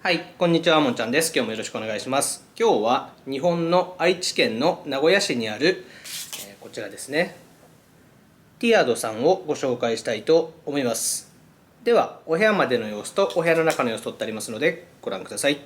はい、こんにちは、もんちゃんです。今日もよろしくお願いします。今日は日本の愛知県の名古屋市にある、こちらですね、ティアドさんをご紹介したいと思います。では、お部屋までの様子とお部屋の中の様子撮ってありますので、ご覧ください。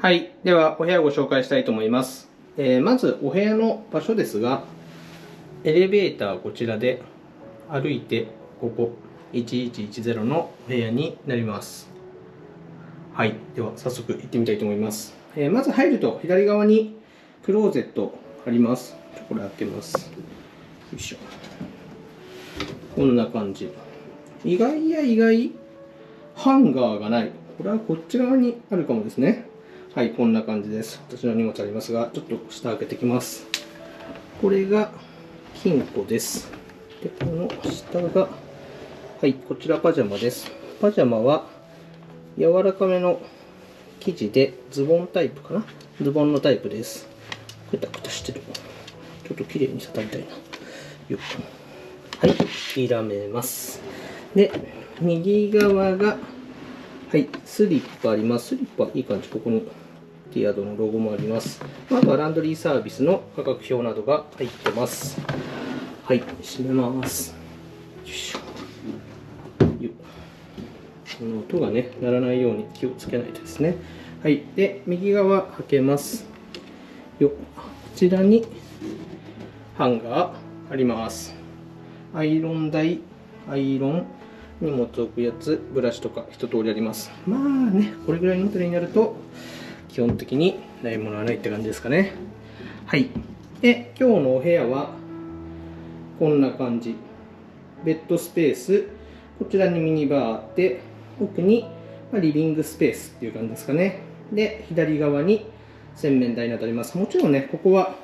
はい。では、お部屋をご紹介したいと思います。まず、お部屋の場所ですが、エレベーターこちらで歩いて、ここ、1110のお部屋になります。はい。では、早速行ってみたいと思います。まず入ると、左側にクローゼットあります。これ開けます。よいしょ。こんな感じ。意外や意外、ハンガーがない。これはこっち側にあるかもですね。はい、こんな感じです。私の荷物ありますが、ちょっと下開けてきます。これが金庫です。で、この下が、はい、こちらパジャマです。パジャマは柔らかめの生地でズボンタイプかな。ズボンのタイプです。くたくたしてる。ちょっと綺麗に畳みたいな。よっ。はい、開めます。で、右側が、はい、スリッパあります。スリッパいい感じ。ここにティアドのロゴもあります。あとはランドリーサービスの価格表などが入ってます。はい、閉めます。よいしょ。この音がね、鳴らないように気をつけないとですね。はい、で、右側開けます。こちらにハンガーあります。アイロン台、アイロン、荷物置くやつ、ブラシとか一通りあります。まあね、これぐらいの手になると、基本的にないものはないって感じですかね。はい。で、今日のお部屋は、こんな感じ。ベッドスペース、こちらにミニバーあって、奥にリビングスペースっていう感じですかね。で、左側に洗面台などあります。もちろんね、ここは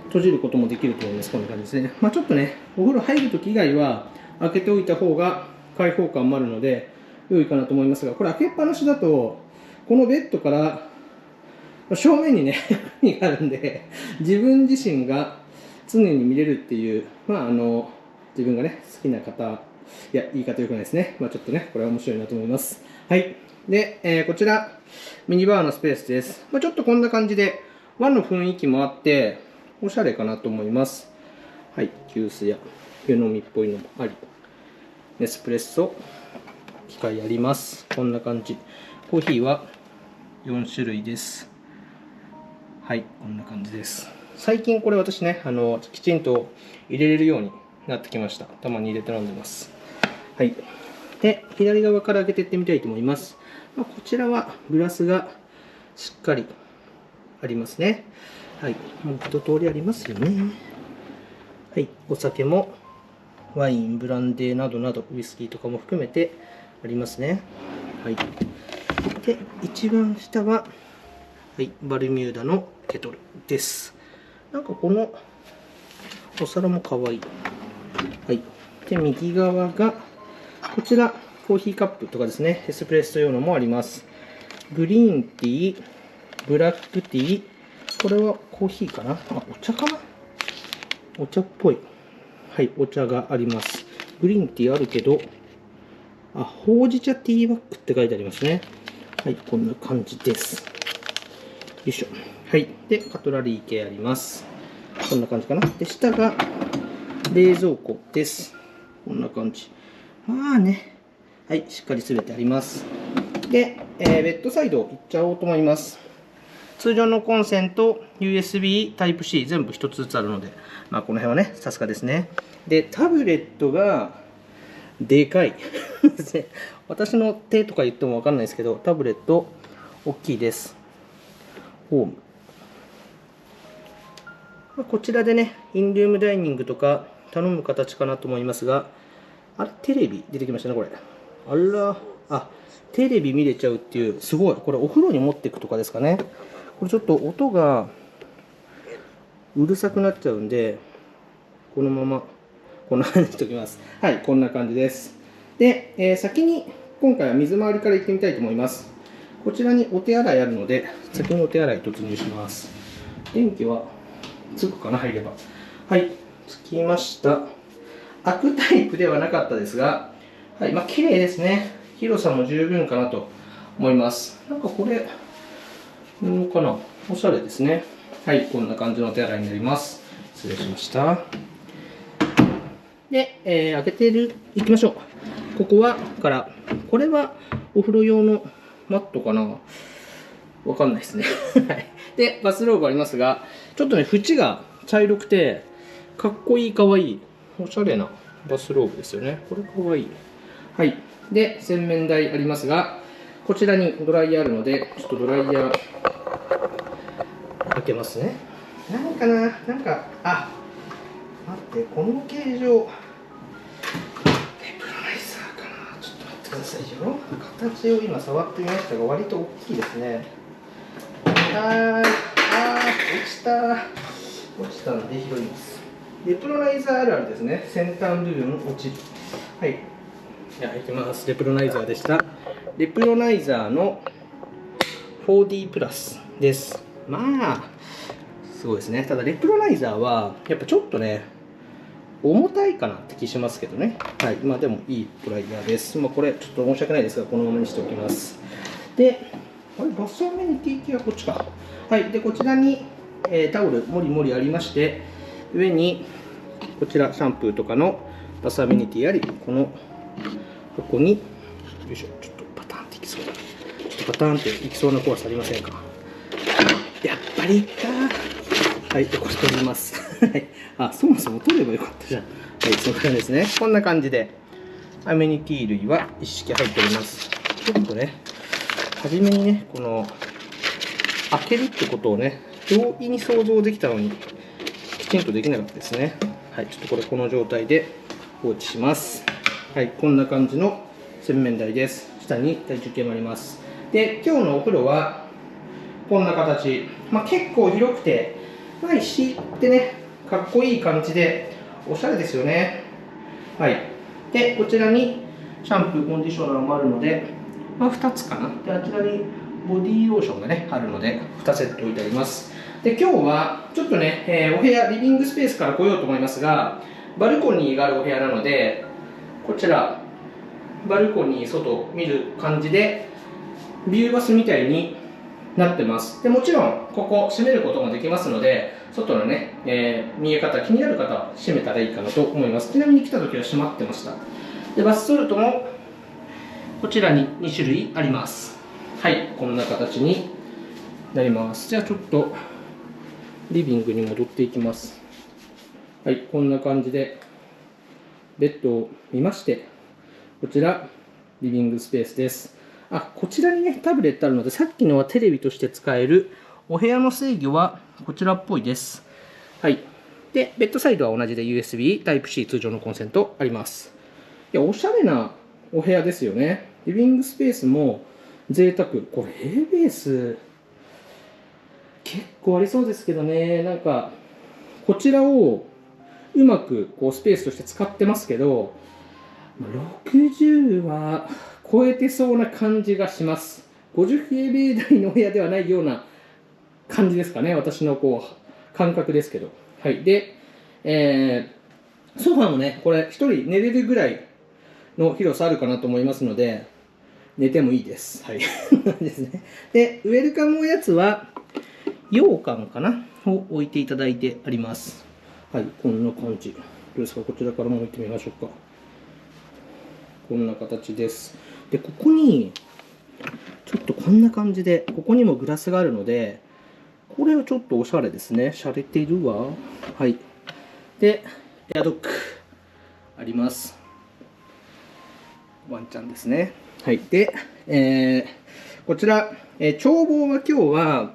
閉じることもできると思います。こんな感じですね。ちょっとね、お風呂入るとき以外は開けておいた方が開放感もあるので良いかなと思いますが、これ開けっぱなしだと、このベッドから正面にね、鏡があるんで、自分自身が常に見れるっていう、自分がね、好きな方、いや、言い方良くないですね。ちょっとね、これは面白いなと思います。はい。で、こちら、ミニバーのスペースです。ちょっとこんな感じで、和の雰囲気もあって、おしゃれかなと思います。はい。急須や湯飲みっぽいのもあり、ネスプレッソ、機械あります。こんな感じ。コーヒーは4種類です。はい、こんな感じです。最近これ私ね、きちんと入れれるようになってきました。たまに入れて飲んでます。はい。で、左側から開けていってみたいと思います。こちらはグラスがしっかりありますね。はい。もう一通りありますよね。はい。お酒もワイン、ブランデーなどなど、ウイスキーとかも含めてありますね。はい。で、一番下は、はい、バルミューダのケトルです。なんかこのお皿もかわいい。はい。で、右側が、こちら、コーヒーカップとかですね、エスプレッソ用のもあります。グリーンティー、ブラックティー、これはコーヒーかな？お茶かな？お茶っぽい。はい、お茶があります。グリーンティーあるけど、ほうじ茶ティーバッグって書いてありますね。はい、こんな感じです。よいしょ。はい。で、カトラリー系あります。こんな感じかな。で、下が冷蔵庫です。こんな感じ。はい、しっかり全てあります。で、ベッドサイド行っちゃおうと思います。通常のコンセント、USB Type-C 全部一つずつあるので、この辺はね、さすがですね。で、タブレットがでかい。私の手とか言ってもわかんないですけど、タブレット大きいです。ホーム。こちらでね、インルームダイニングとか頼む形かなと思いますが、テレビ出てきましたね、これ。テレビ見れちゃうっていう、すごい。これお風呂に持っていくとかですかね。これちょっと音がうるさくなっちゃうんで、このまま、こんな感じにしておきます。はい、こんな感じです。で、先に、今回は水回りから行ってみたいと思います。こちらにお手洗いあるので、先にお手洗い突入します。電気はつくかな、入れば。はい、つきました。開くタイプではなかったですが、はい、綺麗ですね。広さも十分かなと思います。なんかこれ、布かな？おしゃれですね。はい、こんな感じのお手洗いになります。失礼しました。で、開けていきましょう。ここは、これはお風呂用のマットかな。わかんないですね。はい。で、バスローブありますが、ちょっとね、縁が茶色くて、かっこいい、かわいい、おしゃれなバスローブですよね。これかわいい。はい。で、洗面台ありますが、こちらにドライヤーあるので、ちょっとドライヤー開けますね。何かな、なんか、あ、待って、この形状、ちょっと待ってくださいよ。形を今触ってみましたが、割と大きいですね。落ちたので拾います。レプロナイザーあるあるですね。先端部分落ちる。はい。じゃあ、いきます。レプロナイザーでした。レプロナイザーの 4D プラスです。まあ、すごいですね。ただ、レプロナイザーは、やっぱちょっとね、重たいかなって気しますけどね。はい。まあでもいいドライヤーです。まあこれちょっと申し訳ないですが、このままにしておきます。で、あれ、バスアメニティ系はこっちか。はい。で、こちらに、タオル、もりもりありまして、上に、こちらシャンプーとかのバスアメニティあり、ここに、よいしょ、ちょっとパターンっていきそうだ。ちょっとパターンっていきそうな怖さありませんか？やっぱりいったー。はい。で、これ取ります。あ、そもそも取ればよかったじゃん。はい、そんな感じですね。こんな感じで、アメニティ類は一式入っております。ちょっとね、初めにね、この、開けるってことをね、容易に想像できたのに、きちんとできなかったですね。はい、ちょっとこれ、この状態で放置します。はい、こんな感じの洗面台です。下に体重計もあります。で、今日のお風呂は、こんな形。まあ、結構広くて、まあ、石ってね、かっこいい感じで、おしゃれですよね。はい。で、こちらにシャンプー、コンディショナーもあるので、まあ、2つかな。で、あちらにボディーローションがね、あるので、2セット置いてあります。で、今日は、ちょっとね、お部屋、リビングスペースから来ようと思いますが、バルコニーがあるお部屋なので、こちら、バルコニー外見る感じで、ビューバスみたいになってます。でもちろん、ここ閉めることもできますので、外のね、見え方気になる方は閉めたらいいかなと思います。ちなみに来た時は閉まってました。で、バスソルトもこちらに2種類あります。はい、こんな形になります。じゃあちょっとリビングに戻っていきます。はい、こんな感じでベッドを見まして、こちらリビングスペースです。あ、こちらにね、タブレットあるので、さっきのはテレビとして使えるお部屋の制御はこちらっぽいです。はい。で、ベッドサイドは同じで USB Type-C 通常のコンセントあります。いや、おしゃれなお部屋ですよね。リビングスペースも贅沢。これ平ベース結構ありそうですけどね。なんか、こちらをうまくこうスペースとして使ってますけど、60は超えてそうな感じがします。50平米台のお部屋ではないような感じですかね。私のこう感覚ですけど。はい。で、ソファーもね、これ一人寝れるぐらいの広さあるかなと思いますので、寝てもいいです。はい。ですね。で、ウェルカムおやつは、羊羹かなを置いていただいてあります。はい、こんな感じ。どうですか、こちらからも置いてみましょうか。こんな形です。で、ここに、ちょっとこんな感じで、ここにもグラスがあるので、これはちょっとおしゃれですね。しゃれてるわ。はい。で、エアドックあります。ワンちゃんですね。はい。で、こちら、眺望は今日は、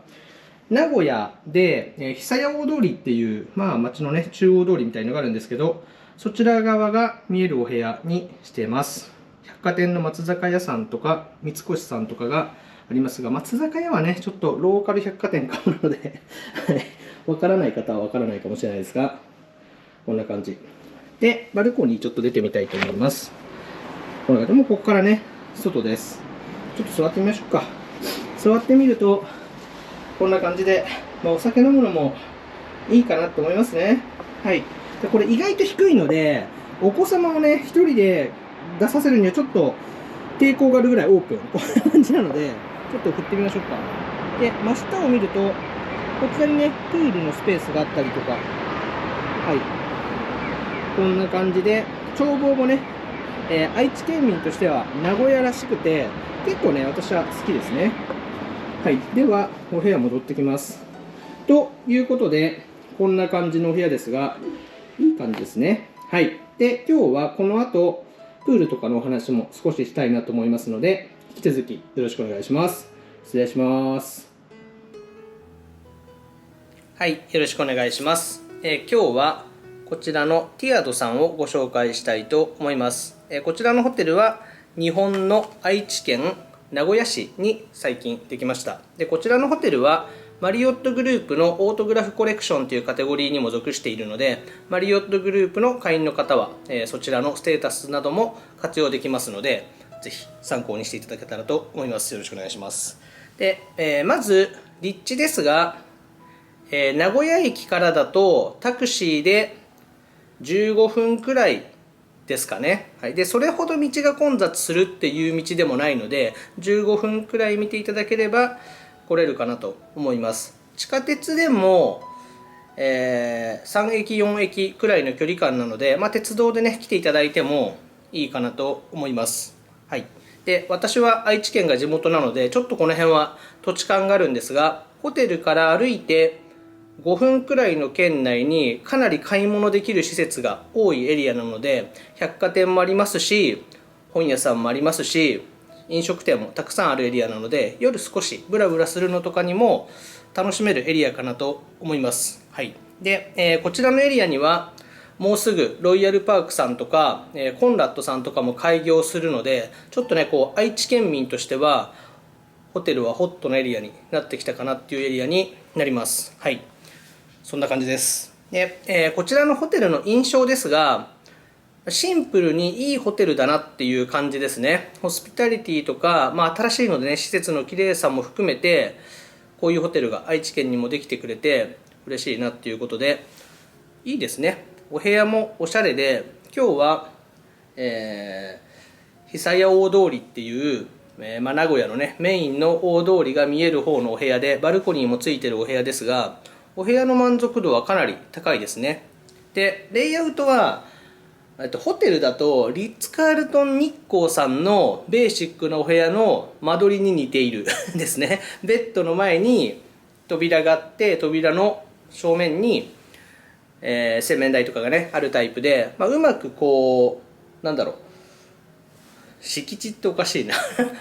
名古屋で、久屋大通りっていう、まあ街のね、中央通りみたいのがあるんですけど、そちら側が見えるお部屋にしています。百貨店の松坂屋さんとか、三越さんとかがありますが、松坂屋はね、ちょっとローカル百貨店かもなので、わからない方はわからないかもしれないですが、こんな感じ。で、バルコニーちょっと出てみたいと思います。こんな感じ。もうここからね、外です。ちょっと座ってみましょうか。座ってみると、こんな感じで、まあ、お酒飲むのもいいかなと思いますね。はい。で、これ意外と低いので、お子様をね、一人で出させるにはちょっと抵抗があるぐらいオープン。こんな感じなので、ちょっと振ってみましょうか。で、真下を見ると、こちらにね、プールのスペースがあったりとか、はい。こんな感じで、眺望もね、愛知県民としては名古屋らしくて、結構ね、私は好きですね。はい、ではお部屋戻ってきます。ということで、こんな感じのお部屋ですが、いい感じですね。はい。で、今日はこの後、プールとかのお話も少ししたいなと思いますので、引き続きよろしくお願いします。失礼します。はい、よろしくお願いします。今日はこちらのティアドさんをご紹介したいと思います。こちらのホテルは日本の愛知県名古屋市に最近できました。で、こちらのホテルはマリオットグループのオートグラフコレクションというカテゴリーにも属しているので、マリオットグループの会員の方は、そちらのステータスなども活用できますので、ぜひ参考にしていただけたらと思います。よろしくお願いします。で、まず立地ですが、名古屋駅からだとタクシーで15分くらいですかね。はい、でそれほど道が混雑するっていう道でもないので、15分くらい見ていただければ来れるかなと思います。地下鉄でも、3駅4駅くらいの距離感なので、鉄道でね来ていただいてもいいかなと思います。はい、で私は愛知県が地元なのでちょっとこの辺は土地勘があるんですが、ホテルから歩いて5分くらいの圏内にかなり買い物できる施設が多いエリアなので、百貨店もありますし、本屋さんもありますし、飲食店もたくさんあるエリアなので、夜少しブラブラするのとかにも楽しめるエリアかなと思います。はい。で、こちらのエリアにはもうすぐロイヤルパークさんとか、コンラッドさんとかも開業するので、ちょっとねこう愛知県民としてはホテルはホットなエリアになってきたかなっていうエリアになります。はい。そんな感じです。で、こちらのホテルの印象ですが、シンプルにいいホテルだなっていう感じですね。ホスピタリティとか、新しいのでね、施設の綺麗さも含めて、こういうホテルが愛知県にもできてくれて嬉しいなっていうことで、いいですね。お部屋もおしゃれで、今日は、久屋大通りっていう、名古屋のね、メインの大通りが見える方のお部屋で、バルコニーもついてるお部屋ですが、お部屋の満足度はかなり高いですね。で、レイアウトは、ホテルだとリッツ・カールトン日光さんのベーシックなお部屋の間取りに似ているですね。ベッドの前に扉があって、扉の正面に、洗面台とかがねあるタイプで、うまくこうなんだろう、敷地っておかしいな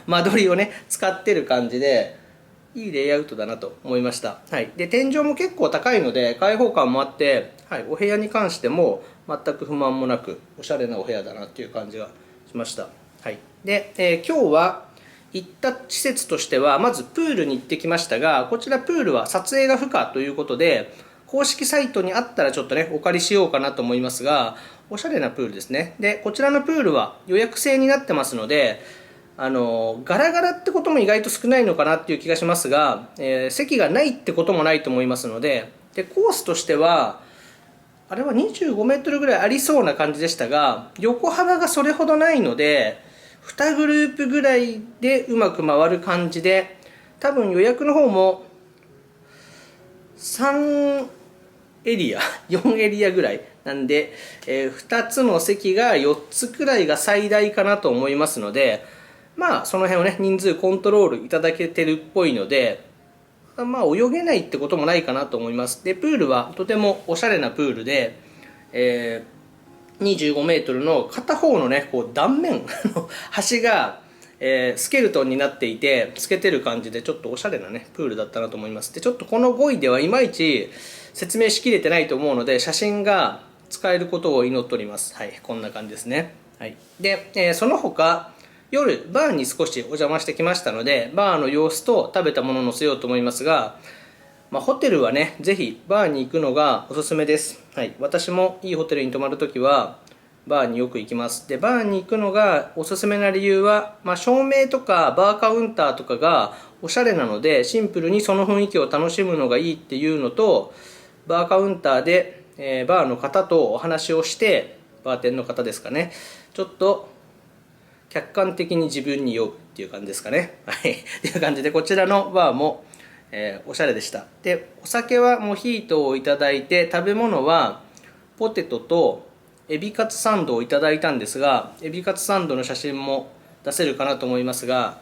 間取りをね使ってる感じで、いいレイアウトだなと思いました。はい、で天井も結構高いので開放感もあって、はい、お部屋に関しても全く不満もなくおしゃれなお部屋だなっていう感じがしました。はい、で、今日は行った施設としてはまずプールに行ってきましたが、こちらプールは撮影が不可ということで、公式サイトにあったらちょっとねお借りしようかなと思いますが、おしゃれなプールですね。でこちらのプールは予約制になってますので、ガラガラってことも意外と少ないのかなっていう気がしますが、席がないってこともないと思いますので、コースとしてはあれは25メートルぐらいありそうな感じでしたが、横幅がそれほどないので2グループぐらいでうまく回る感じで、多分予約の方も3エリア4エリアぐらいなんで、2つの席が4つくらいが最大かなと思いますので、その辺をね人数コントロールいただけてるっぽいので、泳げないってこともないかなと思います。でプールはとてもおしゃれなプールで、25メートルの片方のねこう断面の端が、スケルトンになっていて透けてる感じで、ちょっとおしゃれなねプールだったなと思います。でちょっとこの5位ではいまいち説明しきれてないと思うので、写真が使えることを祈っております。はい、こんな感じですね。はい、で、その他夜バーに少しお邪魔してきましたので、バーの様子と食べたものを載せようと思いますが、ホテルはねぜひバーに行くのがおすすめです。はい、私もいいホテルに泊まるときはバーによく行きます。でバーに行くのがおすすめな理由は、照明とかバーカウンターとかがおしゃれなので、シンプルにその雰囲気を楽しむのがいいっていうのと、バーカウンターで、バーの方とお話をして、バーテンの方ですかね、ちょっと客観的に自分に酔うっていう感じですかね。はい、っていう感じで、こちらのバーも、おしゃれでした。でお酒はモヒートをいただいて、食べ物はポテトとエビカツサンドをいただいたんですが、エビカツサンドの写真も出せるかなと思いますが、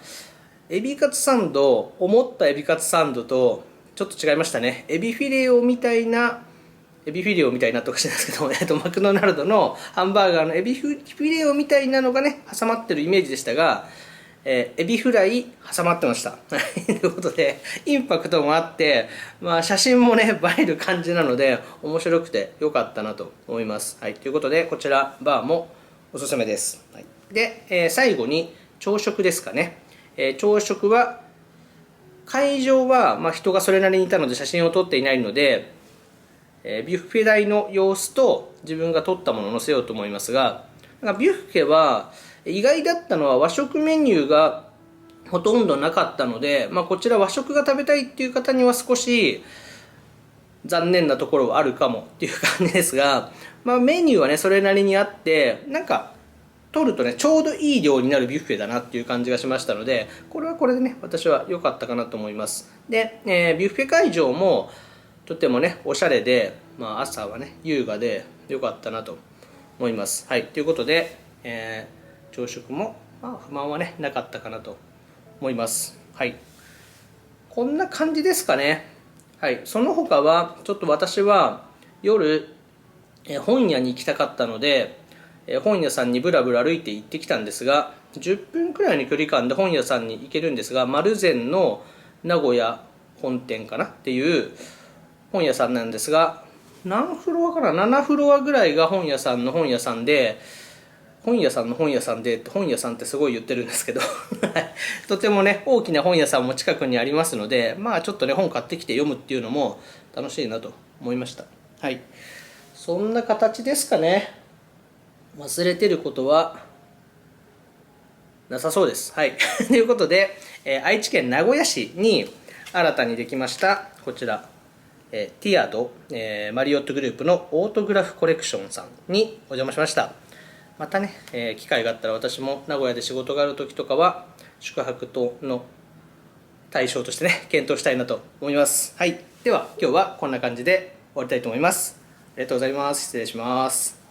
エビカツサンド、思ったエビカツサンドとちょっと違いましたね。エビフィレオみたいなとかしてないですけど、マクドナルドのハンバーガーのエビフィレオみたいなのがね、挟まってるイメージでしたが、エビフライ挟まってました。ということで、インパクトもあって、まあ、写真もね、映える感じなので、面白くて良かったなと思います。はい、ということで、こちら、バーもおすすめです。はい、で、最後に朝食ですかね。朝食は、会場は、まあ、人がそれなりにいたので写真を撮っていないので、ビュッフェ台の様子と自分が撮ったものを載せようと思いますが、ビュッフェは意外だったのは和食メニューがほとんどなかったので、まあ、こちら和食が食べたいっていう方には少し残念なところはあるかもっていう感じですが、まあ、メニューはねそれなりにあって、なんか取るとねちょうどいい量になるビュッフェだなっていう感じがしましたので、これはこれでね私は良かったかなと思います。で、ビュッフェ会場もとてもねおしゃれで、まあ、朝はね優雅で良かったなと思います。はい、ということで、朝食も、まあ、不満はねなかったかなと思います。はい、こんな感じですかね。はい、その他はちょっと私は夜本屋に行きたかったので、本屋さんにぶらぶら歩いて行ってきたんですが、10分くらいの距離感で本屋さんに行けるんですが、丸善の名古屋本店かなっていう本屋さんなんですが、何フロアかな、7フロアぐらいが本屋さんの本屋さんで、本屋さんの本屋さんでって本屋さんってすごい言ってるんですけどとてもね大きな本屋さんも近くにありますので、まあちょっとね本買ってきて読むっていうのも楽しいなと思いました。はい、そんな形ですかね。忘れてることはなさそうです。はい。ということで、愛知県名古屋市に新たにできましたこちら、ティアド、マリオットグループのオートグラフコレクションさんにお邪魔しました。またね、機会があったら私も名古屋で仕事がある時とかは宿泊等の対象としてね検討したいなと思います。はい。では今日はこんな感じで終わりたいと思います。ありがとうございます。失礼します。